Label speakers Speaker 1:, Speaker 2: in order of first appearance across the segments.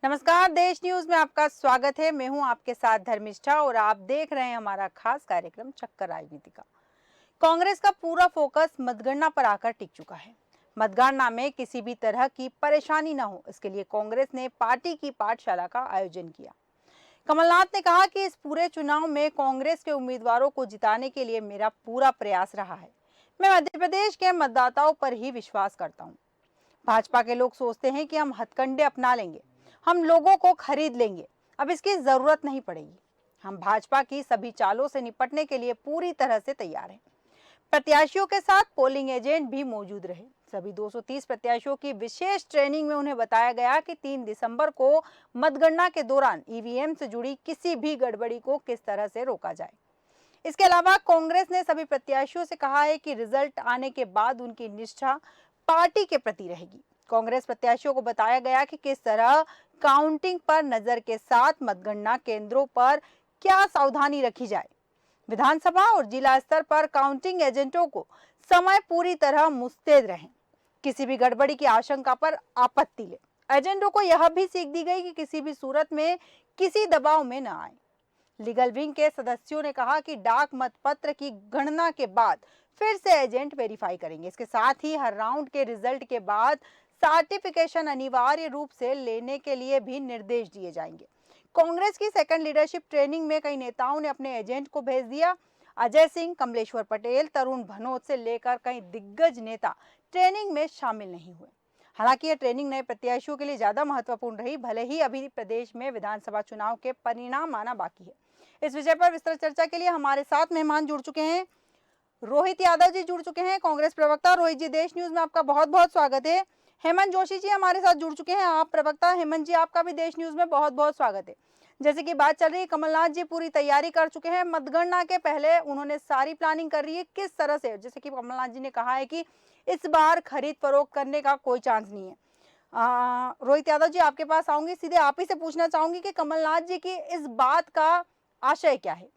Speaker 1: नमस्कार, देश न्यूज में आपका स्वागत है। मैं हूं आपके साथ धर्मिष्ठा और आप देख रहे हैं हमारा खास कार्यक्रम चक्कर राजनीति का। कांग्रेस का पूरा फोकस मतगणना पर आकर टिक चुका है। मतगणना में किसी भी तरह की परेशानी न हो, इसके लिए कांग्रेस ने पार्टी की पाठशाला का आयोजन किया। कमलनाथ ने कहा कि इस पूरे चुनाव में कांग्रेस के उम्मीदवारों को जिताने के लिए मेरा पूरा प्रयास रहा है। मैं मध्य प्रदेश के मतदाताओं पर ही विश्वास करता हूँ। भाजपा के लोग सोचते हैं कि हम हथकंडे अपना लेंगे, हम लोगों को खरीद लेंगे। अब इसकी जरूरत नहीं पड़ेगी। हम भाजपा की सभी चालों से निपटने के लिए पूरी तरह से तैयार हैं। प्रत्याशियों के साथ पोलिंग एजेंट भी मौजूद रहे। सभी 230 प्रत्याशियों की विशेष ट्रेनिंग में उन्हें बताया गया कि 3 दिसंबर को मतगणना के दौरान ईवीएम से जुड़ी किसी भी गड़बड़ी को किस तरह से रोका जाए। इसके अलावा कांग्रेस ने सभी प्रत्याशियों से कहा है कि रिजल्ट आने के बाद उनकी निष्ठा पार्टी के प्रति रहेगी। कांग्रेस प्रत्याशियों को बताया गया कि किस तरह काउंटिंग पर नजर के साथ मतगणना केंद्रों पर क्या सावधानी रखी जाए। विधानसभा और जिला स्तर पर काउंटिंग एजेंटों को समय पूरी तरह मुस्तैद रहें, किसी भी गड़बड़ी की आशंका पर आपत्ति ले। एजेंटों को यह भी सीख दी गई कि किसी भी सूरत में किसी दबाव में न आए। लीगल विंग के सदस्यों ने कहा कि डाक मतपत्र की गणना के बाद फिर से एजेंट वेरीफाई करेंगे। इसके साथ ही हर राउंड के रिजल्ट के बाद सर्टिफिकेशन अनिवार्य रूप से लेने के लिए भी निर्देश दिए जाएंगे। कांग्रेस की सेकंड लीडरशिप ट्रेनिंग में कई नेताओं ने अपने एजेंट को भेज दिया। अजय सिंह, कमलेश्वर पटेल, तरुण भनोत से लेकर कई दिग्गज नेता ट्रेनिंग में शामिल नहीं हुए। हालांकि यह ट्रेनिंग नए प्रत्याशियों के लिए ज्यादा महत्वपूर्ण रही, भले ही अभी प्रदेश में विधानसभा चुनाव के परिणाम आना बाकी है। इस विषय पर विस्तृत चर्चा के लिए हमारे साथ मेहमान जुड़ चुके हैं। रोहित यादव जी जुड़ चुके हैं, कांग्रेस प्रवक्ता। रोहित जी, देश न्यूज में आपका बहुत बहुत स्वागत है। हेमंत जोशी जी हमारे साथ जुड़ चुके हैं, आप प्रवक्ता। हेमंत जी, आपका भी देश न्यूज में बहुत बहुत स्वागत है। जैसे कि बात चल रही है, कमलनाथ जी पूरी तैयारी कर चुके हैं। मतगणना के पहले उन्होंने सारी प्लानिंग कर रही है। किस तरह से, जैसे कि कमलनाथ जी ने कहा है कि इस बार खरीद फरोख्त करने का कोई चांस नहीं है। रोहित यादव जी, आपके पास आऊंगी, सीधे आप ही से पूछना चाहूंगी कि कमलनाथ जी की इस बात का आशय क्या है।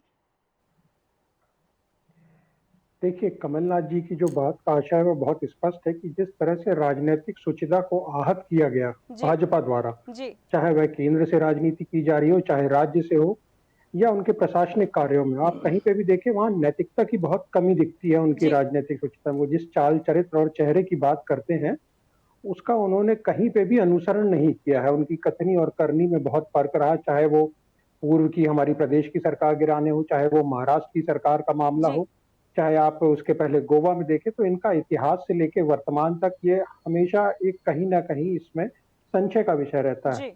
Speaker 2: देखिए, कमलनाथ जी की जो बात का आशय है वो बहुत स्पष्ट है कि जिस तरह से राजनीतिक शुचिता को आहत किया गया
Speaker 1: जी
Speaker 2: भाजपा द्वारा,
Speaker 1: जी
Speaker 2: चाहे वह केंद्र से राजनीति की जा रही हो, चाहे राज्य से हो, या उनके प्रशासनिक कार्यों में, आप कहीं पे भी देखें वहां नैतिकता की बहुत कमी दिखती है। उनकी
Speaker 1: जी
Speaker 2: राजनीतिक शुचिता में वो जिस चाल चरित्र और चेहरे की बात करते हैं, उसका उन्होंने कहीं पे भी अनुसरण नहीं किया है। उनकी कथनी और करनी में बहुत फर्क रहा, चाहे वो पूर्व की हमारी प्रदेश की सरकार गिराने हो, चाहे वो महाराष्ट्र की सरकार का मामला
Speaker 1: जी
Speaker 2: हो, चाहे आप उसके पहले गोवा में देखें, तो इनका इतिहास से लेके वर्तमान तक ये हमेशा एक कहीं ना कहीं इसमें संशय का विषय रहता है।
Speaker 1: जी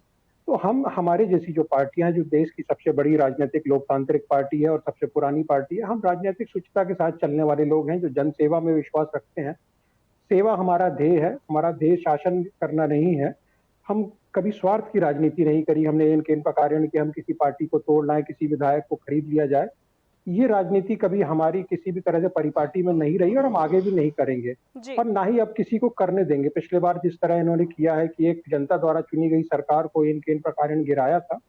Speaker 2: तो हम हमारे जैसी जो पार्टियां, जो देश की सबसे बड़ी राजनीतिक लोकतांत्रिक पार्टी है और सबसे पुरानी पार्टी है, हम राजनीतिक शुचिता के साथ चलने वाले लोग हैं जो जनसेवा में विश्वास रखते हैं। सेवा हमारा ध्येय है, हमारा ध्येय शासन करना नहीं है। हम कभी स्वार्थ की राजनीति नहीं करी। हमने इन केन प्रकार कि हम किसी पार्टी को तोड़ लाएं, किसी विधायक को खरीद लिया जाए, ये राजनीति कभी हमारी किसी भी तरह से परिपाटी में नहीं रही और हम आगे भी नहीं करेंगे
Speaker 1: जी
Speaker 2: और ना ही अब किसी को करने देंगे। पिछले बार जिस तरह इन्होंने किया है कि एक जनता द्वारा चुनी गई सरकार को इन केन प्रकार गिराया था,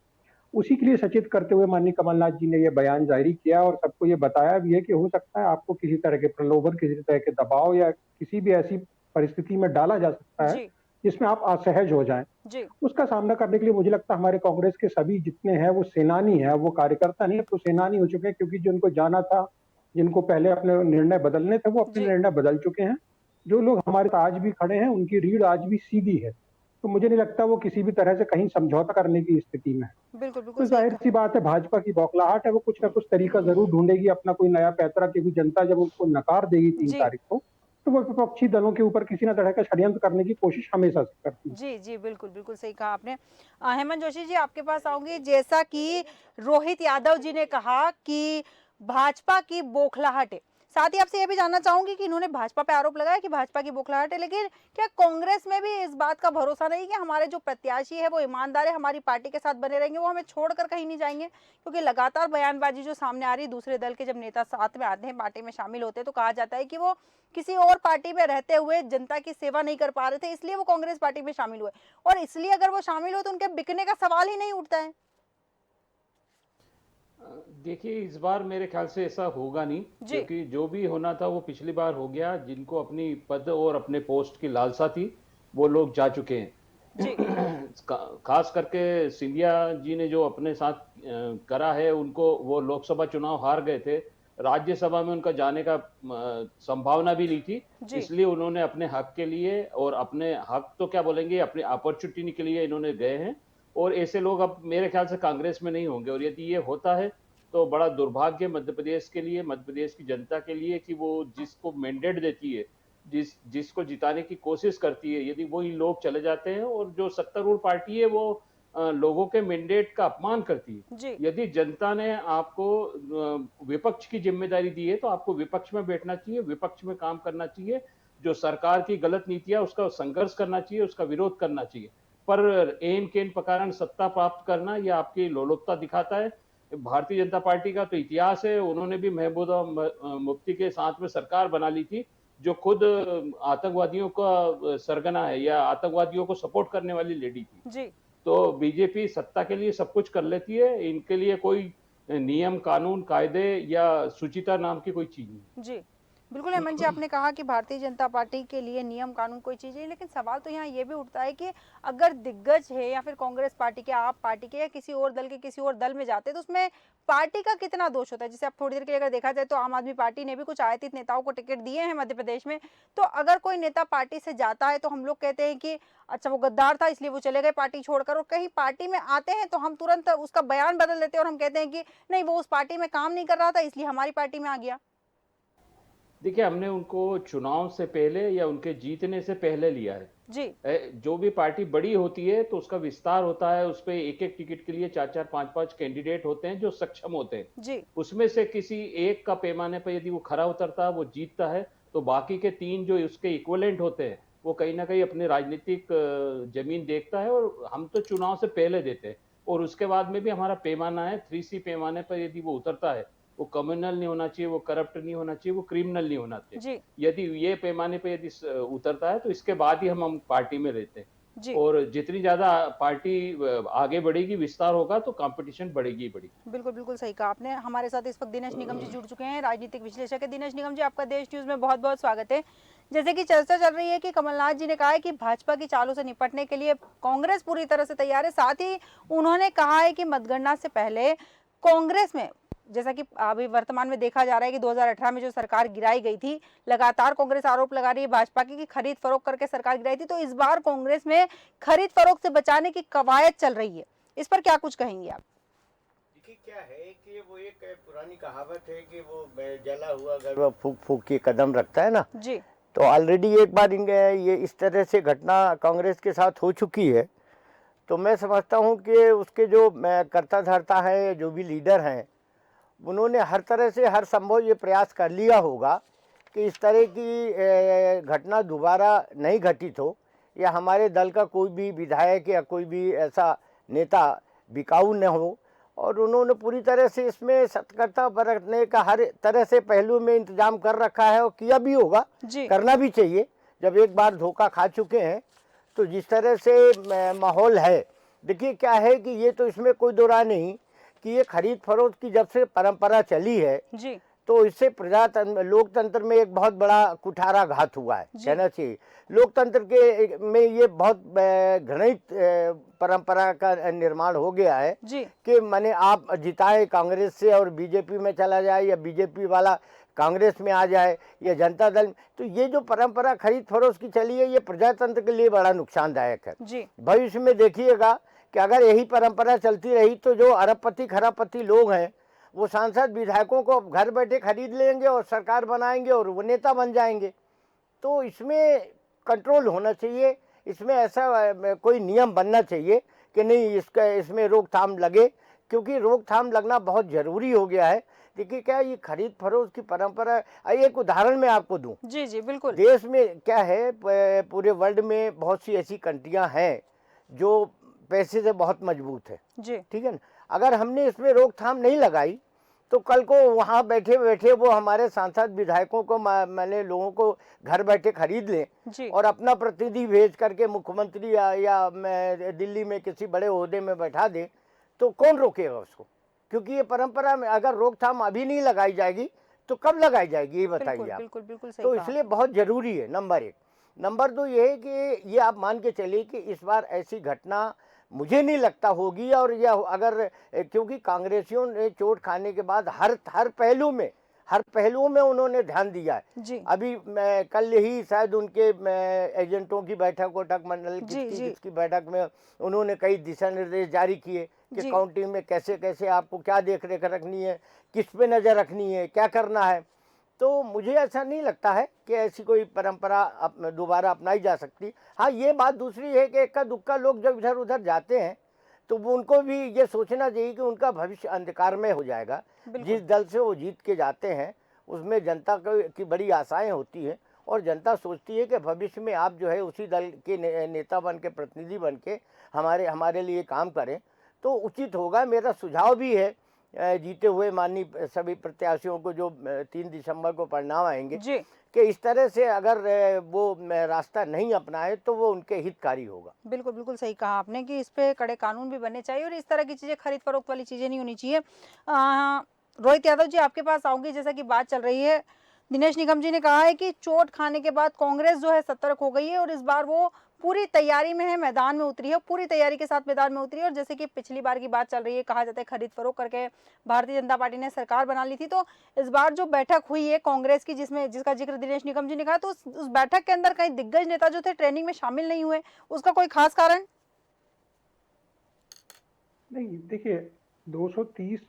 Speaker 2: उसी के लिए सचेत करते हुए माननीय कमलनाथ जी ने यह बयान जारी किया और सबको ये बताया भी है कि हो सकता है आपको किसी तरह के प्रलोभन, किसी तरह के दबाव या किसी भी ऐसी परिस्थिति में डाला जा सकता है
Speaker 1: जी
Speaker 2: जिसमें आप असहज हो जाएं।
Speaker 1: जी
Speaker 2: उसका सामना करने के लिए मुझे लगता है हमारे कांग्रेस के सभी जितने हैं वो सेनानी हैं, वो कार्यकर्ता नहीं है, तो सेनानी हो चुके हैं, क्योंकि जिनको जाना था, जिनको पहले अपने निर्णय बदलने थे, वो अपने
Speaker 1: जी
Speaker 2: निर्णय बदल चुके हैं। जो लोग हमारे साथ आज भी खड़े हैं, उनकी रीढ़ आज भी सीधी है। तो मुझे नहीं लगता वो किसी भी तरह से कहीं समझौता करने की स्थिति में है।
Speaker 1: बिल्कुल बिल्कुल
Speaker 2: तो
Speaker 1: सही
Speaker 2: जाहिर
Speaker 1: कहा।
Speaker 2: सी बात है, भाजपा की बौखलाहट है, वो कुछ ना कुछ तरीका जरूर ढूंढेगी अपना कोई नया पैतरा, क्योंकि जनता जब उसको नकार देगी 3 तारीख को, तो वो विपक्षी दलों के ऊपर किसी ना तरह का षड्यंत्र करने की कोशिश हमेशा से करती है।
Speaker 1: जी जी बिल्कुल बिल्कुल सही कहा आपने। हेमंत जोशी जी, आपके पास आऊंगी। जैसा कि रोहित यादव जी ने कहा कि भाजपा की बौखलाहट है, साथ ही आपसे यह भी जानना चाहूंगी कि इन्होंने भाजपा पे आरोप लगाया कि भाजपा की बौखलाहट है, लेकिन क्या कांग्रेस में भी इस बात का भरोसा नहीं कि हमारे जो प्रत्याशी है वो ईमानदार है, हमारी पार्टी के साथ बने रहेंगे, वो हमें छोड़कर कहीं नहीं जाएंगे? क्योंकि लगातार बयानबाजी जो सामने आ रही है, दूसरे दल के जब नेता साथ में आते हैं, पार्टी में शामिल होते हैं, तो कहा जाता है कि वो किसी और पार्टी में रहते हुए जनता की सेवा नहीं कर पा रहे थे, इसलिए वो कांग्रेस पार्टी में शामिल हुए, और इसलिए अगर वो शामिल हो तो उनके बिकने का सवाल ही नहीं उठता है।
Speaker 3: देखिए, इस बार मेरे ख्याल से ऐसा होगा नहीं,
Speaker 1: जी
Speaker 3: क्योंकि जो भी होना था वो पिछली बार हो गया। जिनको अपनी पद और अपने पोस्ट की लालसा थी, वो लोग जा चुके हैं।
Speaker 1: जी।
Speaker 3: खास करके सिंधिया जी ने जो अपने साथ करा है, उनको वो लोकसभा चुनाव हार गए थे, राज्यसभा में उनका जाने का संभावना भी नहीं थी,
Speaker 1: जी।
Speaker 3: इसलिए उन्होंने अपने हक के लिए और अपने हक तो क्या बोलेंगे, अपनी अपॉर्चुनिटी के लिए इन्होंने गए हैं। और ऐसे लोग अब मेरे ख्याल से कांग्रेस में नहीं होंगे, और यदि ये होता है तो बड़ा दुर्भाग्य मध्य प्रदेश के लिए, मध्य प्रदेश की जनता के लिए, कि वो जिसको मैंडेट देती है, जिसको जिताने की कोशिश करती है, यदि वही लोग चले जाते हैं, और जो सत्तारूढ़ पार्टी है वो लोगों के मैंडेट का अपमान करती है।
Speaker 1: जी।
Speaker 3: यदि जनता ने आपको विपक्ष की जिम्मेदारी दी है, तो आपको विपक्ष में बैठना चाहिए, विपक्ष में काम करना चाहिए, जो सरकार की गलत नीतियां उसका संघर्ष करना चाहिए, उसका विरोध करना चाहिए। पर एन केन प्रकार सत्ता प्राप्त करना यह आपकी लोलुपता दिखाता है। भारतीय जनता पार्टी का तो इतिहास है, उन्होंने भी महबूबा मुफ्ती के साथ में सरकार बना ली थी, जो खुद आतंकवादियों का सरगना है, या आतंकवादियों को सपोर्ट करने वाली लेडी थी।
Speaker 1: जी।
Speaker 3: तो बीजेपी सत्ता के लिए सब कुछ कर लेती है, इनके लिए कोई नियम, कानून, कायदे या सुचिता नाम की कोई चीज नहीं।
Speaker 1: जी, बिल्कुल हेमंत जी, आपने कहा कि भारतीय जनता पार्टी के लिए नियम कानून कोई चीज़ नहीं, लेकिन सवाल तो यहाँ ये भी उठता है कि अगर दिग्गज है या फिर कांग्रेस पार्टी के, आप पार्टी के, या किसी और दल के किसी और दल में जाते हैं, तो उसमें पार्टी का कितना दोष होता है? जैसे आप थोड़ी देर के लिए अगर देखा जाए तो आम आदमी पार्टी ने भी कुछ आयातित नेताओं को टिकट दिए हैं मध्य प्रदेश में। तो अगर कोई नेता पार्टी से जाता है तो हम लोग कहते हैं कि अच्छा वो गद्दार था इसलिए वो चले गए पार्टी छोड़कर, और कहीं पार्टी में आते हैं तो हम तुरंत उसका बयान बदल देते हैं और हम कहते हैं कि नहीं, वो उस पार्टी में काम नहीं कर रहा था इसलिए हमारी पार्टी में आ गया।
Speaker 3: देखिए, हमने उनको चुनाव से पहले या उनके जीतने से पहले लिया है।
Speaker 1: जी।
Speaker 3: जो भी पार्टी बड़ी होती है तो उसका विस्तार होता है, उस पे एक-एक टिकट के लिए 4-4, 5-5 कैंडिडेट होते हैं जो सक्षम होते हैं।
Speaker 1: जी।
Speaker 3: उसमें से किसी एक का पैमाने पर यदि वो खरा उतरता है, वो जीतता है, तो बाकी के 3 जो उसके इक्विवेलेंट होते हैं, वो कहीं न कहीं अपनी राजनीतिक ज़मीन देखता है, और हम तो चुनाव से पहले देते हैं। और उसके बाद में भी हमारा पैमाना है, 3C पैमाने पर यदि वो उतरता है, वो कम्युनल नहीं होना चाहिए, वो करप्ट नहीं होना चाहिए, वो क्रिमिनल नहीं होना चाहिए।
Speaker 1: जी।
Speaker 3: यदि ये पैमाने पे यदि उतरता है, तो इसके बाद ही हम पार्टी में रहते हैं।
Speaker 1: जी।
Speaker 3: और जितनी ज़्यादा पार्टी आगे बढ़ेगी, विस्तार होगा, तो कंपटीशन बढ़ेगी ही बढ़ेगी।
Speaker 1: बिल्कुल, बिल्कुल सही कहा आपने। हमारे साथ इस वक्त दिनेश निगम जी जुड़ चुके हैं, राजनीतिक विश्लेषक है। दिनेश निगम जी, आपका देश न्यूज़ में बहुत-बहुत स्वागत है। जैसे कि चर्चा चल रही है कि कमलनाथ जी ने कहा है कि भाजपा की चालों से निपटने के लिए कांग्रेस पूरी तरह से तैयार है। साथ ही उन्होंने कहा है कि मतगणना से पहले कांग्रेस में, जैसा कि अभी वर्तमान में देखा जा रहा है कि 2018 में जो सरकार गिराई गई थी, लगातार कांग्रेस आरोप लगा रही है भाजपा की कि खरीद फरोख्त करके सरकार गिराई थी, तो इस बार कांग्रेस में खरीद फरोख्त से बचाने की कवायद चल रही है। इस पर क्या कुछ कहेंगे आप?
Speaker 4: देखिए, क्या है कि वो एक पुरानी कहावत है कि वो जला हुआ घर वो फूक फूक के कदम रखता है ना।
Speaker 1: जी।
Speaker 4: तो ऑलरेडी एक बार ये इस तरह से घटना कांग्रेस के साथ हो चुकी है। तो मैं समझता हूँ कि उसके जो कर्ता धर्ता है, जो भी लीडर हैं, उन्होंने हर तरह से हर संभव ये प्रयास कर लिया होगा कि इस तरह की घटना दोबारा नहीं घटित हो, या हमारे दल का कोई भी विधायक या कोई भी ऐसा नेता बिकाऊ न हो। और उन्होंने पूरी तरह से इसमें सतर्कता बरतने का हर तरह से पहलू में इंतजाम कर रखा है, और किया भी होगा,
Speaker 1: जी।
Speaker 4: करना भी चाहिए। जब एक बार धोखा खा चुके हैं तो जिस तरह से माहौल है, देखिए क्या है कि ये तो इसमें कोई दो राय नहीं कि ये खरीद फरोख्त की जब से परंपरा चली है,
Speaker 1: जी।
Speaker 4: तो इससे प्रजातंत्र लोकतंत्र में एक बहुत बड़ा कुठाराघात हुआ है, कहना चाहिए। लोकतंत्र के में ये बहुत घृणित परंपरा का निर्माण हो गया है
Speaker 1: जी।
Speaker 4: कि माने आप जिताए कांग्रेस से और बीजेपी में चला जाए, या बीजेपी वाला कांग्रेस में आ जाए, या जनता दल। तो ये जो परंपरा खरीद फरोख्त की चली है, ये प्रजातंत्र के लिए बड़ा नुकसानदायक है।
Speaker 1: जी।
Speaker 4: भविष्य में देखिएगा कि अगर यही परंपरा चलती रही तो जो अरबपति खरबपति लोग हैं, वो सांसद विधायकों को घर बैठे खरीद लेंगे और सरकार बनाएंगे और वो नेता बन जाएंगे। तो इसमें कंट्रोल होना चाहिए, इसमें ऐसा कोई नियम बनना चाहिए कि नहीं, इसमें रोकथाम लगे, क्योंकि रोकथाम लगना बहुत ज़रूरी हो गया है। देखिए क्या ये खरीद फरोख्त की परंपरा, एक उदाहरण मैं आपको दूं।
Speaker 1: जी। जी, बिल्कुल।
Speaker 4: देश में क्या है, पूरे वर्ल्ड में बहुत सी ऐसी कंट्रियां हैं जो पैसे से बहुत मजबूत है,
Speaker 1: जी।
Speaker 4: ठीक है ना। अगर हमने इसमें रोकथाम नहीं लगाई तो कल को वहाँ बैठे बैठे वो हमारे सांसद विधायकों को, मैंने लोगों को घर बैठे खरीद लें
Speaker 1: जी।
Speaker 4: और अपना प्रतिनिधि भेज करके मुख्यमंत्री या दिल्ली में किसी बड़े ओहदे में बैठा दें, तो कौन रोकेगा उसको? क्योंकि ये परंपरा में अगर रोकथाम अभी नहीं लगाई जाएगी तो कब लगाई जाएगी, ये बताइए
Speaker 1: बिल्कुल,
Speaker 4: आप।
Speaker 1: बिल्कुल, बिल्कुल सही
Speaker 4: तो
Speaker 1: कहा।
Speaker 4: इसलिए बहुत जरूरी है, नंबर 1। नंबर 2 ये है कि ये आप मान के चलिए कि इस बार ऐसी घटना मुझे नहीं लगता होगी, और यह अगर क्योंकि कांग्रेसियों ने चोट खाने के बाद हर पहलुओं में उन्होंने ध्यान दिया है।
Speaker 1: जी
Speaker 4: अभी मैं कल ही शायद उनके एजेंटों की बैठक, कोटक मंडल
Speaker 1: जी जी
Speaker 4: की बैठक में उन्होंने कई दिशा निर्देश जारी किए कि
Speaker 1: जी
Speaker 4: काउंटिंग में कैसे कैसे आपको क्या देख रेख रखनी है, किस पे नज़र रखनी है, क्या करना है। तो मुझे ऐसा नहीं लगता है कि ऐसी कोई परंपरा दोबारा अपनाई जा सकती। हाँ, ये बात दूसरी है कि इक्का दुक्का लोग जब इधर उधर जाते हैं तो वो उनको भी ये सोचना चाहिए कि उनका भविष्य अंधकारमय हो जाएगा।
Speaker 1: बिल्कुल
Speaker 4: जिस दल से वो जीत के जाते हैं उसमें जनता की बड़ी आशाएं होती हैं, और जनता सोचती है कि भविष्य में आप जो है उसी दल के नेता बन के, प्रतिनिधि बन के हमारे लिए काम करें तो उचित होगा। मेरा सुझाव भी है जीते हुए माननीय सभी प्रत्याशियों को जो 3 दिसंबर को परिणाम आएंगे
Speaker 1: जी
Speaker 4: कि इस तरह से अगर वो रास्ता नहीं अपनाए तो वो उनके हितकारी होगा।
Speaker 1: बिल्कुल बिल्कुल सही कहा आपने कि इस पे कड़े कानून भी बनने चाहिए और इस तरह की चीजें खरीद फरोख्त वाली चीजें नहीं होनी चाहिए। रोहित यादव जी, आपके पास आऊंगी। जैसा कि बात चल रही है, दिनेश निगम जी ने कहा है कि चोट खाने के बाद कांग्रेस जो है सतर्क हो गई है और इस बार वो पूरी तैयारी में है, मैदान में उतरी है, पूरी तैयारी के साथ मैदान में उतरी है। और जैसे कि पिछली बार की बात चल रही है, कहा जाता है खरीद फरोख्त करके भारतीय जनता पार्टी ने सरकार बना ली थी, तो इस बार जो बैठक हुई है कांग्रेस की, जिसका जिक्र दिनेश निगम जी ने कहा, तो उस बैठक के अंदर कई दिग्गज नेता जो थे ट्रेनिंग में शामिल नहीं हुए, उसका कोई खास कारण?
Speaker 2: नहीं, देखिए, 230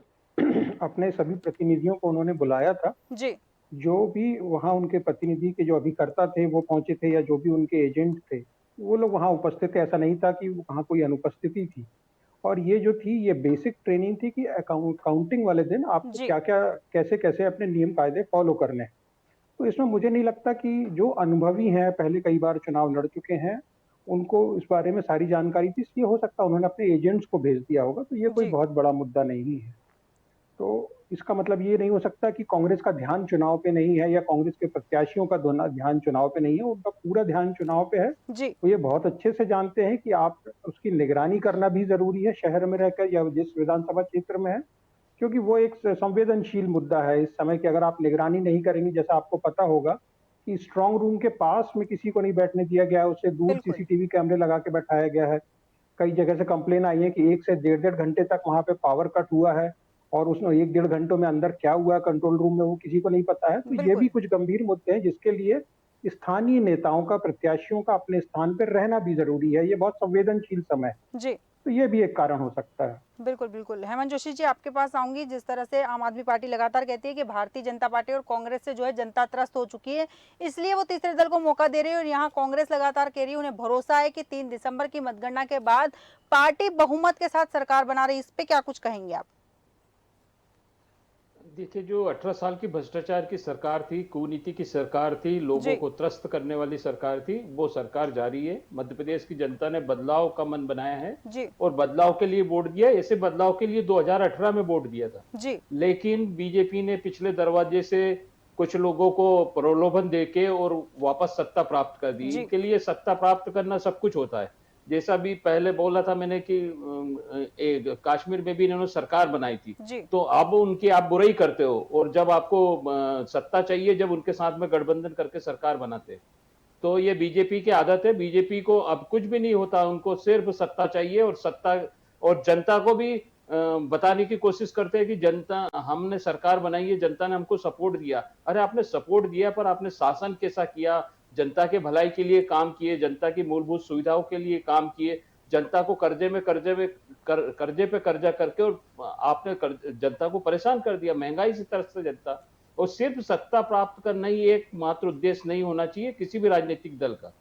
Speaker 2: अपने सभी प्रतिनिधियों को उन्होंने बुलाया था।
Speaker 1: जी
Speaker 2: जो भी वहाँ उनके प्रतिनिधि के जो अभिकर्ता थे वो पहुंचे थे, या जो भी उनके एजेंट थे वो लोग वहाँ उपस्थित थे। ऐसा नहीं था कि वहाँ कोई अनुपस्थिति थी। और ये जो थी, ये बेसिक ट्रेनिंग थी कि काउंटिंग वाले दिन आपको
Speaker 1: जी
Speaker 2: क्या क्या, कैसे कैसे अपने नियम कायदे फॉलो करने हैं। तो इसमें मुझे नहीं लगता कि जो अनुभवी हैं, पहले कई बार चुनाव लड़ चुके हैं, उनको इस बारे में सारी जानकारी थी, इसलिए हो सकता है उन्होंने अपने एजेंट्स को भेज दिया होगा। तो ये कोई
Speaker 1: जी
Speaker 2: बहुत बड़ा मुद्दा नहीं है। तो इसका मतलब ये नहीं हो सकता कि कांग्रेस का ध्यान चुनाव पे नहीं है, या कांग्रेस के प्रत्याशियों का ध्यान चुनाव पे नहीं है। उनका पूरा ध्यान चुनाव पे है।
Speaker 1: जी
Speaker 2: वो ये बहुत अच्छे से जानते हैं कि आप उसकी निगरानी करना भी जरूरी है, शहर में रहकर या जिस विधानसभा क्षेत्र में है, क्योंकि वो एक संवेदनशील मुद्दा है इस समय की। अगर आप निगरानी नहीं करेंगे, जैसा आपको पता होगा कि स्ट्रांग रूम के पास में किसी को नहीं बैठने दिया गया है, उससे दूर
Speaker 1: बिल्कुल
Speaker 2: सीसीटीवी कैमरे लगा के बैठाया गया है। कई जगह से कंप्लेन आई है कि 1 से डेढ़ घंटे तक वहां पे पावर कट हुआ है, और उसमें 1 डेढ़ घंटों में अंदर क्या हुआ कंट्रोल रूम में वो किसी को नहीं पता है। तो ये भी
Speaker 1: बिल्कुल
Speaker 2: कुछ गंभीर मुद्दे हैं जिसके लिए स्थानीय नेताओं का, प्रत्याशियों का अपने स्थान पर रहना भी जरूरी है। ये बहुत संवेदनशील समय है,
Speaker 1: जी
Speaker 2: तो ये भी एक कारण हो सकता है।
Speaker 1: बिल्कुल बिल्कुल। हेमंत जोशी जी, आपके पास आऊंगी। जिस तरह से आम आदमी पार्टी लगातार कहती है कि भारतीय जनता पार्टी और कांग्रेस से जो है जनता त्रस्त हो चुकी है, इसलिए वो तीसरे दल को मौका दे रही है, और यहाँ कांग्रेस लगातार कह रही है उन्हें भरोसा है कि 3 दिसंबर की मतगणना के बाद पार्टी बहुमत के साथ सरकार बना रही है। इस पे क्या कुछ कहेंगे आप?
Speaker 3: देखिए, जो 18 साल की भ्रष्टाचार की सरकार थी, कुनीति की सरकार थी, लोगों
Speaker 1: जी
Speaker 3: को त्रस्त करने वाली सरकार थी, वो सरकार जारी है। मध्य प्रदेश की जनता ने बदलाव का मन बनाया है
Speaker 1: जी
Speaker 3: और बदलाव के लिए वोट दिया। ऐसे बदलाव के लिए 2018 में वोट दिया था,
Speaker 1: जी
Speaker 3: लेकिन बीजेपी ने पिछले दरवाजे से कुछ लोगों को प्रलोभन देके और वापस सत्ता प्राप्त कर दी।
Speaker 1: जी
Speaker 3: इनके लिए सत्ता प्राप्त करना सब कुछ होता है। जैसा भी पहले बोला था मैंने कि कश्मीर में भी इन्होंने सरकार बनाई थी,
Speaker 1: जी
Speaker 3: तो अब उनकी आप बुराई करते हो, और जब आपको सत्ता चाहिए, जब उनके साथ में गठबंधन करके सरकार बनाते। तो ये बीजेपी की आदत है। बीजेपी को अब कुछ भी नहीं होता, उनको सिर्फ सत्ता चाहिए, और सत्ता और जनता को भी बताने की कोशिश करते हैं कि जनता, हमने सरकार बनाई है, जनता ने हमको सपोर्ट दिया। अरे आपने सपोर्ट दिया, पर आपने शासन कैसा किया? जनता के भलाई के लिए काम किए, जनता की मूलभूत सुविधाओं के लिए काम किए, जनता को कर्जे पे कर्जा करके, और आपने जनता को परेशान कर दिया, महंगाई से त्रस्त जनता। और सिर्फ सत्ता प्राप्त करना ही एकमात्र उद्देश्य नहीं होना चाहिए किसी भी राजनीतिक दल का।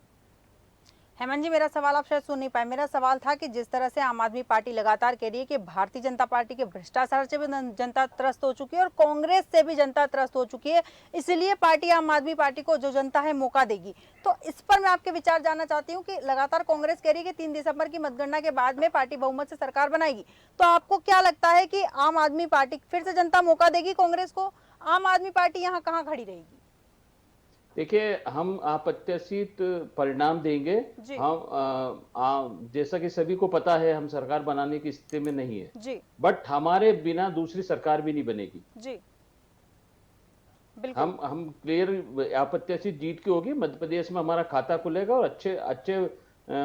Speaker 1: हेमंत जी, मेरा सवाल आप शायद सुन नहीं पाए। मेरा सवाल था कि जिस तरह से आम आदमी पार्टी लगातार कह रही है कि भारतीय जनता पार्टी के भ्रष्टाचार से भी जनता त्रस्त हो चुकी है और कांग्रेस से भी जनता त्रस्त हो चुकी है, इसलिए पार्टी आम आदमी पार्टी को जो जनता है मौका देगी, तो इस पर मैं आपके विचार जानना चाहती हूँ कि लगातार कांग्रेस कह रही है कि 3 दिसंबर की मतगणना के बाद में पार्टी बहुमत से सरकार बनाएगी, तो आपको क्या लगता है कि आम आदमी पार्टी फिर से जनता मौका देगी कांग्रेस को? आम आदमी पार्टी यहाँ कहाँ खड़ी रहेगी?
Speaker 3: देखिए, हम अप्रत्याशित परिणाम देंगे।
Speaker 1: जी
Speaker 3: जैसा कि सभी को पता है, हम सरकार बनाने की स्थिति में नहीं है,
Speaker 1: जी
Speaker 3: बट हमारे बिना दूसरी सरकार भी नहीं बनेगी।
Speaker 1: जी बिल्कुल
Speaker 3: हम क्लियर अप्रत्याशित जीत की होगी, मध्य प्रदेश में हमारा खाता खुलेगा और अच्छे अच्छे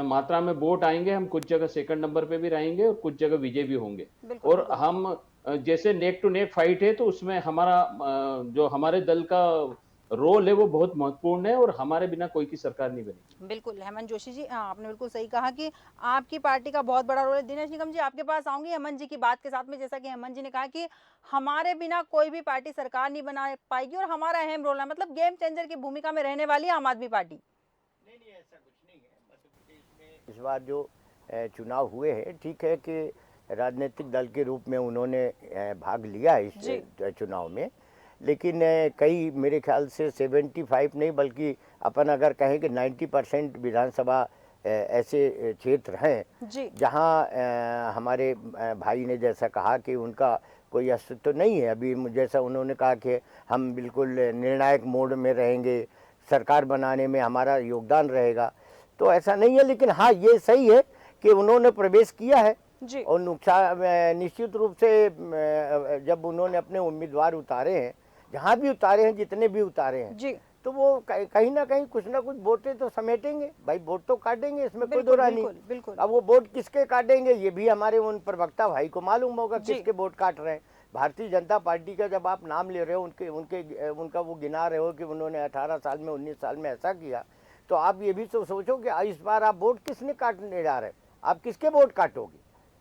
Speaker 3: मात्रा में वोट आएंगे। हम कुछ जगह सेकंड नंबर पे भी रहेंगे और कुछ जगह विजय भी होंगे।
Speaker 1: बिल्कुल
Speaker 3: और
Speaker 1: बिल्कुल
Speaker 3: हम जैसे नेक टू नेक फाइट है, तो उसमें हमारा जो हमारे दल का रोल है वो बहुत महत्वपूर्ण है, और हमारे बिना कोई की सरकार नहीं बनेगी।
Speaker 1: बिल्कुल, हेमंत जोशी जी, आपने बिल्कुल सही कहा कि आपकी पार्टी का बहुत बड़ा रोल है। दिनेश निगम जी, आपके पास आऊँगी हेमंत जी की बात के साथ में, जैसा कि हेमंत जी ने कहा कि हमारे बिना कोई भी पार्टी सरकार नहीं बना पाएगी और हमारा अहम रोल है, मतलब गेम चेंजर की भूमिका में रहने वाली है आम आदमी पार्टी।
Speaker 4: नहीं नहीं, ऐसा कुछ नहीं है। मध्य प्रदेश में इस बार जो चुनाव हुए हैं, ठीक है कि राजनीतिक दल के रूप में उन्होंने भाग लिया इस
Speaker 1: जी।
Speaker 4: चुनाव में, लेकिन कई मेरे ख्याल से 75 नहीं बल्कि अपन अगर कहें कि 90% विधानसभा ऐसे क्षेत्र हैं
Speaker 1: जी।
Speaker 4: जहां हमारे भाई ने जैसा कहा कि उनका कोई अस्तित्व नहीं है अभी, जैसा उन्होंने कहा कि हम बिल्कुल निर्णायक मोड में रहेंगे, सरकार बनाने में हमारा योगदान रहेगा, तो ऐसा नहीं है। लेकिन हाँ, ये सही है कि उन्होंने प्रवेश किया है
Speaker 1: जी।
Speaker 4: और नुकसान निश्चित रूप से जब उन्होंने अपने उम्मीदवार उतारे हैं, जहाँ भी उतारे हैं, जितने भी उतारे हैं,
Speaker 1: जी।
Speaker 4: तो वो कहीं ना कहीं कुछ ना कुछ वोटें तो समेटेंगे भाई, वोट तो काटेंगे, इसमें कोई दो
Speaker 1: बिल्कुल
Speaker 4: राय नहीं।
Speaker 1: बिल्कुल बिल्कुल
Speaker 4: अब वो वोट किसके काटेंगे ये भी हमारे उन प्रवक्ता भाई को मालूम होगा
Speaker 1: जी।
Speaker 4: किसके वोट काट रहे हैं। भारतीय जनता पार्टी का जब आप नाम ले रहे हो, उनका वो गिना रहे हो कि उन्होंने 18 साल में 19 साल में ऐसा किया, तो आप ये भी तो सोचो कि इस बार आप वोट किसने काटने जा रहे हैं, आप किसके वोट काटोगे,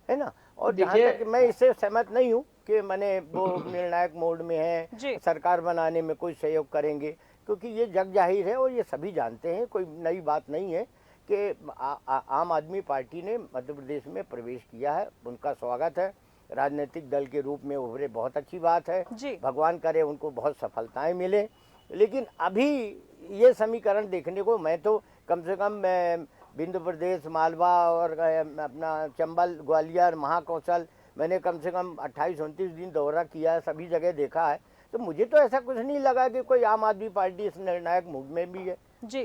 Speaker 4: है ना। और जहाँ
Speaker 3: देखिए,
Speaker 4: तक मैं इससे सहमत नहीं हूँ कि मैंने वो निर्णायक मोड में
Speaker 1: जी।
Speaker 4: है, सरकार बनाने में कोई सहयोग करेंगे, क्योंकि ये जग जाहिर है और ये सभी जानते हैं, कोई नई बात नहीं है कि आम आदमी पार्टी ने मध्य प्रदेश में प्रवेश किया है, उनका स्वागत है, राजनीतिक दल के रूप में उभरे, बहुत अच्छी बात है,
Speaker 1: जी।
Speaker 4: भगवान करे उनको बहुत सफलताएं मिले। लेकिन अभी ये समीकरण देखने को मैं तो कम से कम विंध्य प्रदेश, मालवा और अपना चंबल, ग्वालियर, महाकौशल, मैंने कम से कम 28-29 दिन दौरा किया है, सभी जगह देखा है, तो मुझे तो ऐसा कुछ नहीं लगा कि कोई आम आदमी पार्टी इस निर्णायक मूड में भी है।
Speaker 1: जी।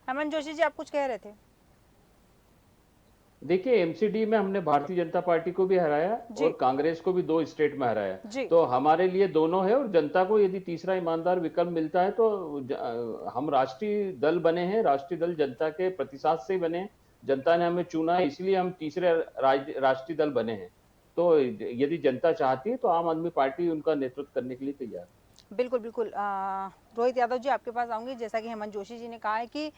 Speaker 1: हेमंत जोशी जी, आप कुछ कह रहे थे।
Speaker 3: देखिए, एमसीडी में हमने भारतीय जनता पार्टी को भी हराया
Speaker 1: जी।
Speaker 3: और कांग्रेस को भी 2 स्टेट में हराया।
Speaker 1: जी।
Speaker 3: तो हमारे लिए दोनों है, और जनता को यदि तीसरा ईमानदार विकल्प मिलता है तो हम राष्ट्रीय दल बने हैं, राष्ट्रीय दल जनता के प्रतिसाद से ही बने हैं। जनता ने हमें चुना है, इसलिए हम तीसरे राष्ट्रीय दल बने हैं। तो यदि जनता चाहती है तो आम आदमी पार्टी उनका नेतृत्व करने के लिए तैयार है।
Speaker 1: बिल्कुल बिल्कुल, रोहित यादव जी, आपके पास आऊंगी। जैसा कि हेमंत जोशी जी ने कहा है कि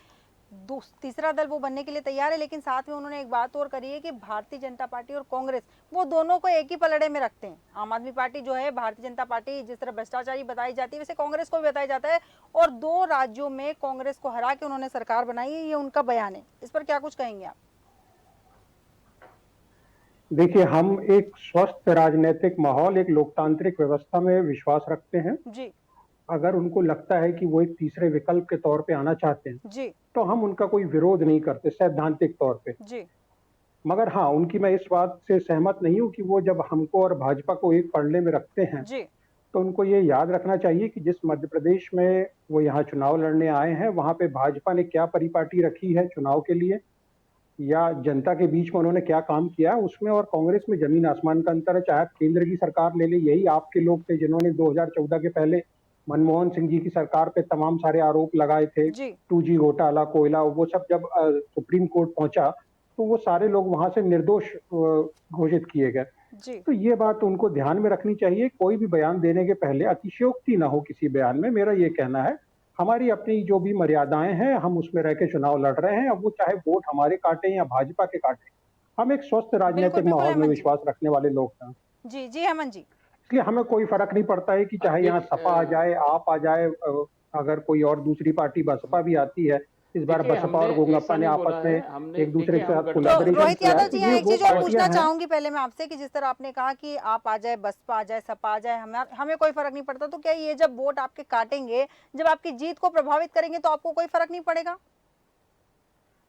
Speaker 1: तीसरा दल वो बनने के लिए तैयार है, लेकिन साथ में उन्होंने एक बात और करी है कि भारतीय जनता पार्टी और कांग्रेस, वो दोनों को एक ही पलड़े में रखते हैं। आम आदमी पार्टी जो है, भारतीय जनता पार्टी जिस तरह भ्रष्टाचारी बताई जाती है, वैसे कांग्रेस को भी बताया जाता है, और 2 राज्यों में कांग्रेस को हरा के उन्होंने सरकार बनाई है, ये उनका बयान है। इस पर क्या कुछ कहेंगे आप?
Speaker 2: देखिए, हम एक स्वस्थ राजनीतिक माहौल, एक लोकतांत्रिक व्यवस्था में विश्वास रखते हैं।
Speaker 1: जी।
Speaker 2: अगर उनको लगता है कि वो एक तीसरे विकल्प के तौर पे आना चाहते हैं,
Speaker 1: जी।
Speaker 2: तो हम उनका कोई विरोध नहीं करते सैद्धांतिक तौर पे।
Speaker 1: जी।
Speaker 2: मगर हाँ, उनकी मैं इस बात से सहमत नहीं हूँ कि वो जब हमको और भाजपा को एक पलड़े में रखते हैं,
Speaker 1: जी।
Speaker 2: तो उनको ये याद रखना चाहिए कि जिस मध्य प्रदेश में वो यहाँ चुनाव लड़ने आए हैं, वहाँ पे भाजपा ने क्या परिपाटी रखी है चुनाव के लिए, या जनता के बीच में उन्होंने क्या काम किया है, उसमें और कांग्रेस में जमीन आसमान का अंतर है। चाहे आप केंद्र की सरकार ले लें, यही आपके लोग थे जिन्होंने 2014 के पहले मनमोहन सिंह जी की सरकार पे तमाम सारे आरोप लगाए थे।
Speaker 1: जी।
Speaker 2: 2G घोटाला, कोयला, वो सब जब सुप्रीम कोर्ट पहुंचा, तो वो सारे लोग वहां से निर्दोष घोषित किए गए।
Speaker 1: जी।
Speaker 2: तो ये बात उनको ध्यान में रखनी चाहिए। कोई भी बयान देने के पहले अतिशयोक्ति ना हो किसी बयान में, मेरा ये कहना है। हमारी अपनी जो भी मर्यादाएं हैं, हम उसमें रह के चुनाव लड़ रहे हैं। अब वो चाहे वोट हमारे काटे या भाजपा के काटे, हम एक स्वस्थ
Speaker 1: बिल्कुल
Speaker 2: राजनीतिक
Speaker 1: बिल्कुल
Speaker 2: माहौल में
Speaker 1: हेमंत जी।
Speaker 2: विश्वास रखने वाले लोग हैं।
Speaker 1: जी। जी हेमंत जी।
Speaker 2: इसलिए हमें कोई फर्क नहीं पड़ता है कि चाहे यहाँ सपा आ जाए, आप आ जाए, अगर कोई और दूसरी पार्टी बसपा भी आती है। इस बार
Speaker 3: देखिए,
Speaker 2: बसपा
Speaker 3: हमने
Speaker 2: और गोंगप्पा
Speaker 3: ऐसा
Speaker 2: ने
Speaker 3: नहीं
Speaker 2: आपस
Speaker 3: बोला
Speaker 2: में
Speaker 3: है, हमने
Speaker 2: एक दूसरे
Speaker 3: देखिए
Speaker 2: के
Speaker 3: हम
Speaker 2: साथ
Speaker 1: तो
Speaker 3: गठबंधन
Speaker 2: कोलैबोरेशन
Speaker 1: रोहित
Speaker 2: किया है।
Speaker 1: यादव
Speaker 2: तो
Speaker 1: जी,
Speaker 2: ये
Speaker 1: यहाँ एक
Speaker 2: वो
Speaker 1: चीज और
Speaker 2: पार्टियां
Speaker 1: पूछना
Speaker 2: हैं।
Speaker 1: चाहूंगी पहले मैं आपसे कि जिस तरह आपने कहा कि आप आ जाए, बसपा आ जाए, सपा आ जाए, हमें कोई फर्क नहीं पड़ता, तो क्या ये जब वोट आपके काटेंगे, जब आपकी जीत को प्रभावित करेंगे, तो आपको कोई फर्क नहीं पड़ेगा?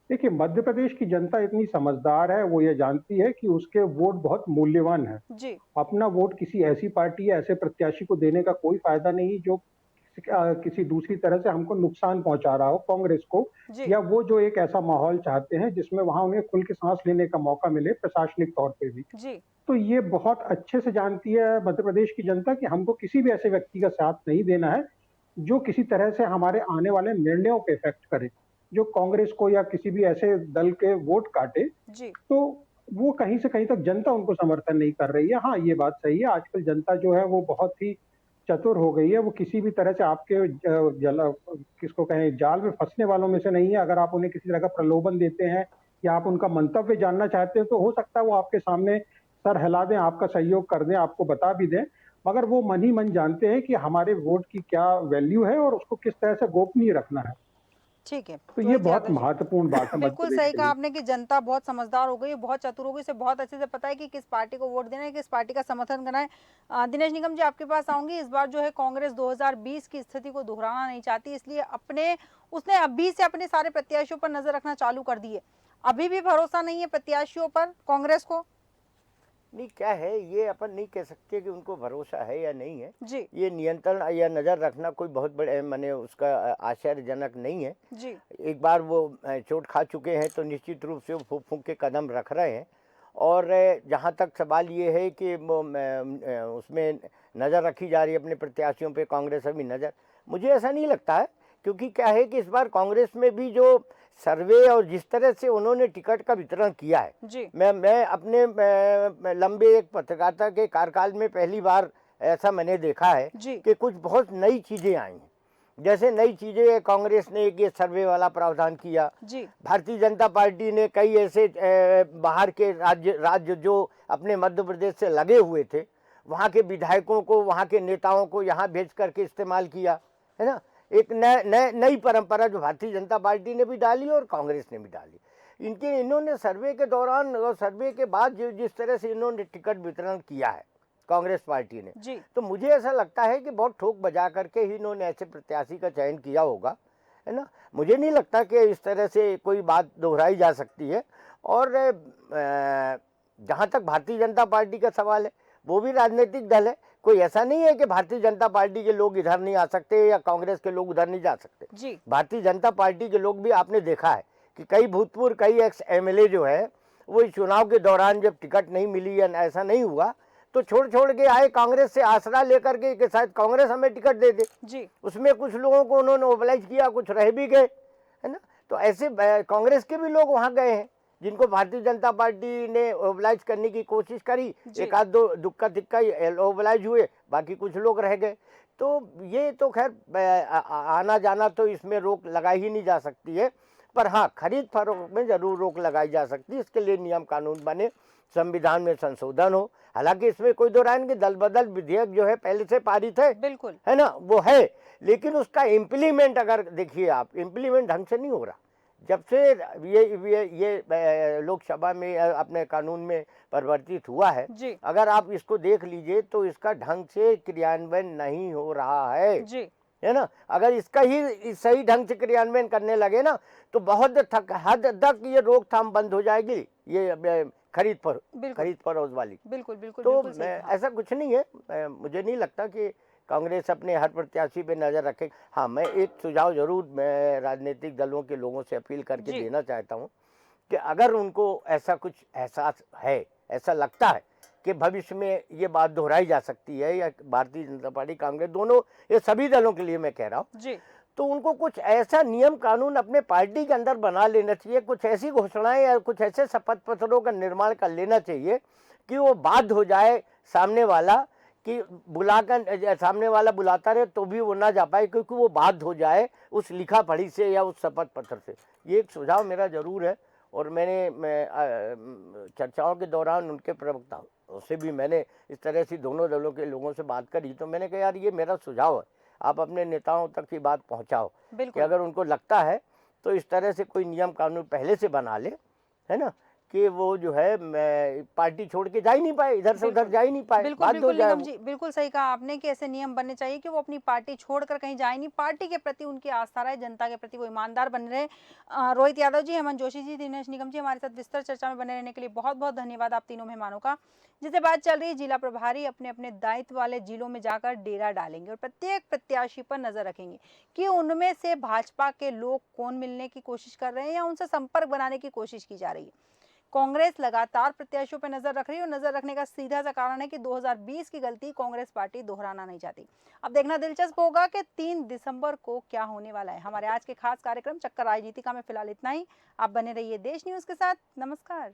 Speaker 2: देखिए, मध्य प्रदेश की जनता इतनी समझदार है, वो ये जानती है कि उसके वोट बहुत मूल्यवान है।
Speaker 1: जी।
Speaker 2: अपना वोट किसी ऐसी पार्टी या ऐसे प्रत्याशी को देने का कोई फायदा नहीं जो किसी दूसरी तरह से हमको नुकसान पहुंचा रहा हो कांग्रेस को,
Speaker 1: जी
Speaker 2: या वो जो एक ऐसा माहौल चाहते हैं जिसमें वहां उन्हें खुल के सांस लेने का मौका मिले प्रशासनिक तौर पे भी।
Speaker 1: जी
Speaker 2: तो ये बहुत अच्छे से जानती है मध्य प्रदेश की जनता कि हमको किसी भी ऐसे व्यक्ति का साथ नहीं देना है जो किसी तरह से हमारे आने वाले निर्णयों पे इफेक्ट करे, जो कांग्रेस को या किसी भी ऐसे दल के वोट काटे।
Speaker 1: जी
Speaker 2: तो वो कहीं से कहीं तक जनता उनको समर्थन नहीं कर रही है। हाँ, ये बात सही है, आजकल जनता जो है वो बहुत ही चतुर हो गई है, वो किसी भी तरह से आपके किसको कहें जाल में फंसने वालों में से नहीं है। अगर आप उन्हें किसी तरह का प्रलोभन देते हैं या आप उनका मंतव्य जानना चाहते हैं तो हो सकता है वो आपके सामने सर हिला दें, आपका सहयोग कर दें, आपको बता भी दें, मगर वो मन ही मन जानते हैं कि हमारे वोट की क्या वैल्यू है और उसको किस तरह से गोपनीय रखना है।
Speaker 1: ठीक है
Speaker 2: तो ये
Speaker 1: रोहित
Speaker 2: बहुत
Speaker 1: यादव जी,
Speaker 2: महत्वपूर्ण बात है मध्य
Speaker 1: बिल्कुल
Speaker 2: प्रदेश
Speaker 1: सही
Speaker 2: के
Speaker 1: कहा
Speaker 2: लिए।
Speaker 1: आपने कि जनता बहुत समझदार हो गई है, बहुत चतुर हो गई, इसे बहुत अच्छे से पता है कि किस पार्टी को वोट देना है, किस पार्टी का समर्थन करना है। दिनेश निगम जी आपके पास आऊंगी। इस बार जो है कांग्रेस 2020 की स्थिति को दोहराना नहीं चाहती, इसलिए उसने अभी से अपने सारे प्रत्याशियों पर नजर रखना चालू कर दी है। अभी भी भरोसा नहीं है प्रत्याशियों पर कांग्रेस को?
Speaker 4: नहीं, क्या है, ये अपन नहीं कह सकते कि उनको भरोसा है या नहीं है।
Speaker 1: जी
Speaker 4: ये नियंत्रण या नज़र रखना कोई बहुत बड़े माने उसका आश्चर्यजनक नहीं है।
Speaker 1: जी
Speaker 4: एक बार वो चोट खा चुके हैं तो निश्चित रूप से वो फूंक फूंक के कदम रख रहे हैं। और जहाँ तक सवाल ये है कि उसमें नज़र रखी जा रही है अपने प्रत्याशियों पे, कांग्रेस अभी नज़र, मुझे ऐसा नहीं लगता है। क्योंकि क्या है कि इस बार कांग्रेस में भी जो सर्वे और जिस तरह से उन्होंने टिकट का वितरण किया है,
Speaker 1: जी
Speaker 4: मैं अपने लंबे एक पत्रकारिता के कार्यकाल में पहली बार ऐसा मैंने देखा है
Speaker 1: जी
Speaker 4: कि कुछ बहुत नई चीज़ें आई हैं। जैसे नई चीज़ें कांग्रेस ने एक ये सर्वे वाला प्रावधान किया।
Speaker 1: जी
Speaker 4: भारतीय जनता पार्टी ने कई ऐसे बाहर के राज्य जो अपने मध्य प्रदेश से लगे हुए थे, वहाँ के विधायकों को, वहाँ के नेताओं को यहाँ भेज करके इस्तेमाल किया, है ना। एक नई परंपरा जो भारतीय जनता पार्टी ने भी डाली और कांग्रेस ने भी डाली। इन्होंने सर्वे के दौरान और सर्वे के बाद जिस तरह से इन्होंने टिकट वितरण किया है कांग्रेस पार्टी ने,
Speaker 1: जी
Speaker 4: तो मुझे ऐसा लगता है कि बहुत ठोक बजा करके ही इन्होंने ऐसे प्रत्याशी का चयन किया होगा, है ना। मुझे नहीं लगता कि इस तरह से कोई बात दोहराई जा सकती है। और जहाँ तक भारतीय जनता पार्टी का सवाल है, वो भी राजनीतिक दल है। कोई ऐसा नहीं है कि भारतीय जनता पार्टी के लोग इधर नहीं आ सकते या कांग्रेस के लोग उधर नहीं जा सकते।
Speaker 1: जी
Speaker 4: भारतीय जनता पार्टी के लोग भी, आपने देखा है कि कई भूतपूर्व, कई एक्स एमएलए जो है वो इस चुनाव के दौरान जब टिकट नहीं मिली या ऐसा नहीं हुआ तो छोड़ के आए कांग्रेस से आसरा लेकर के कि शायद कांग्रेस हमें टिकट दे दे।
Speaker 1: जी
Speaker 4: उसमें कुछ लोगों को उन्होंने मोबिलाइज किया, कुछ रह भी गए, है ना। तो ऐसे कांग्रेस के भी लोग वहाँ गए हैं जिनको भारतीय जनता पार्टी ने मोबिलाइज करने की कोशिश करी।
Speaker 1: जी।
Speaker 4: एक आध दो दुक्का तिक्का मोबिलाइज हुए, बाकी कुछ लोग रह गए। तो ये तो खैर आना जाना तो इसमें रोक लगाई ही नहीं जा सकती है। पर हाँ, खरीद फरोख्त में जरूर रोक लगाई जा सकती है। इसके लिए नियम कानून बने, संविधान में संशोधन हो। हालांकि इसमें कोई दो राय नहीं कि दल बदल विधेयक जो है पहले से पारित है,
Speaker 1: बिल्कुल
Speaker 4: है ना, वो है। लेकिन उसका इम्प्लीमेंट अगर देखिए आप, इम्प्लीमेंट ढंग से नहीं हो रहा। जब से ये लोकसभा में अपने कानून में परिवर्तित हुआ है,
Speaker 1: जी
Speaker 4: अगर आप इसको देख लीजिए तो इसका ढंग से क्रियान्वयन नहीं हो रहा है,
Speaker 1: जी
Speaker 4: है ना। अगर इसका ही सही ढंग से क्रियान्वयन करने लगे ना तो बहुत हद तक ये रोकथाम बंद हो जाएगी, ये खरीद
Speaker 1: बिल्कुल
Speaker 4: फरोख्त वाली।
Speaker 1: बिल्कुल बिल्कुल
Speaker 4: तो
Speaker 1: बिल्कुल सही कहा।
Speaker 4: ऐसा कुछ नहीं है। मुझे नहीं लगता कि कांग्रेस अपने हर प्रत्याशी पे नज़र रखे। हाँ, मैं एक सुझाव जरूर मैं राजनीतिक दलों के लोगों से अपील करके
Speaker 1: जी
Speaker 4: देना चाहता हूँ कि अगर उनको ऐसा कुछ एहसास है, ऐसा लगता है कि भविष्य में ये बात दोहराई जा सकती है, या भारतीय जनता पार्टी, कांग्रेस, दोनों, ये सभी दलों के लिए मैं कह रहा हूँ,
Speaker 1: जी
Speaker 4: तो उनको कुछ ऐसा नियम कानून अपने पार्टी के अंदर बना लेना चाहिए, कुछ ऐसी घोषणाएं या कुछ ऐसे शपथ पत्रों का निर्माण कर लेना चाहिए कि वो बाध्य हो जाए सामने वाला, कि बुलाकर सामने वाला बुलाता रहे तो भी वो ना जा पाए, क्योंकि वो बाध्य हो जाए उस लिखा पढ़ी से या उस शपथ पत्र से। ये एक सुझाव मेरा जरूर है। और मैं चर्चाओं के दौरान उनके प्रवक्ताओं से भी मैंने इस तरह से दोनों दलों के लोगों से बात करी, तो मैंने कहा यार ये मेरा सुझाव है, आप अपने नेताओं तक की बात पहुंचाओ कि
Speaker 1: बिल्कुल
Speaker 4: अगर उनको लगता है तो इस तरह से कोई नियम कानून पहले से बना ले, है ना, कि वो जो है पार्टी छोड़ के जा ही नहीं पाए, इधर से उधर जा ही नहीं पाए,
Speaker 1: बिल्कुल
Speaker 4: बाध्य हो
Speaker 1: बिल्कुल
Speaker 4: जाए
Speaker 1: निगम
Speaker 4: वो।
Speaker 1: जी, बिल्कुल सही कहा आपने कि ऐसे नियम बनने चाहिए कि वो अपनी पार्टी छोड़कर कहीं जाए नहीं, पार्टी के प्रति उनकी आस्था रहे, जनता के प्रति वो ईमानदार बने रहे। रोहित यादव जी, हेमंत जोशी जी, दिनेश निगम जी हमारे साथ विस्तार चर्चा में बने रहने के लिए बहुत बहुत धन्यवाद आप तीनों मेहमानों का। जिसे बात चल रही है, जिला प्रभारी अपने अपने दायित्व वाले जिलों में जाकर डेरा डालेंगे और प्रत्येक प्रत्याशी पर नजर रखेंगे कि उनमें से भाजपा के लोग कौन मिलने की कोशिश कर रहे हैं या उनसे संपर्क बनाने की कोशिश की जा रही है। कांग्रेस लगातार प्रत्याशियों पर नजर रख रही है और नजर रखने का सीधा सा कारण है कि 2020 की गलती कांग्रेस पार्टी दोहराना नहीं चाहती। अब देखना दिलचस्प होगा कि 3 दिसंबर को क्या होने वाला है। हमारे आज के खास कार्यक्रम चक्कर राजनीति का में फिलहाल इतना ही। आप बने रहिए देश न्यूज के साथ। नमस्कार।